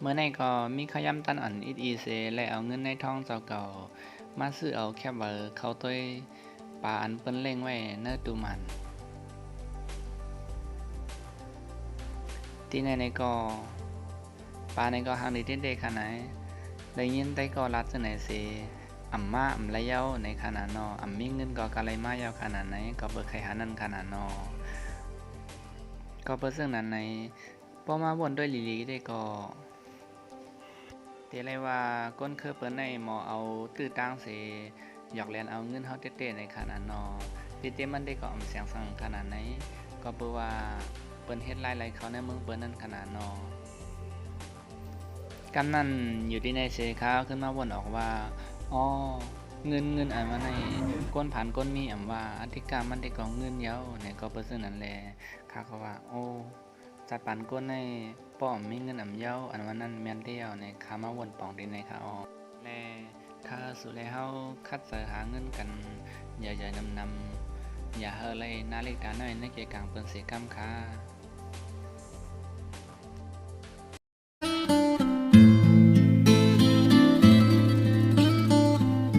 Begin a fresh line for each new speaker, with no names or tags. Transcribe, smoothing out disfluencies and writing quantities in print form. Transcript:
เมื่อในก็มีขย้ำตันอันอิดอีเซและเอาเงินในท้องเจ้าเก่ามาซื้อเอาแคบเบอร์เขาต้วยปาอันเปิ้นเล่งไว้เนื้อตูมันที่ในก็ปาในก็หางดีเด็ดๆขนาดไหนได้ยินได้ก็รัดจะไหนเซอ่ำมาอ่ำไรเย้าในขนาดนออ่ำมีเงินก็กะไรมาเย้าขนาดไหนก็เบิกไข่หานั่นขนาดนอก็เปิดซึ่งนั้นในพอมาวนด้วยลีได้ก็เตเลยว่าก้นคือเปิ้นในหมอเอาตื้อตั้งเสหยอกเลียนเอาเงินเฮาเต้ๆในขนาดนอพี่เต้มันได้ก็อำเสียงสั่งขนาดไหนก็เปิ้นว่าเปิ้นเฮ็ดหลายๆเขาในเมืองเปิ้นนั้นขนาดนอกำนั้นอยู่ที่ในเสขาวขึ้นมาวนออกว่าอ๋อเงินอันว่าในก้นผันก้นมีอำว่าอธิกามันได้ก็เงินเย้าในก็เปิ้นซึ่งนั้นแลข้าก็ว่าโอ้จัดปันก้นในป้อมมีเงินอำเย้าอันว่านั้นแม่นแล้วในข้ามาวนปองที่ในข้าออกและข้าสุแลเฮาคัดเสอหาเงินกันอย่าๆนำอย่าเฮอเลยนาฬิกาน้อยในเกกลางเปิ้นสิกำค่า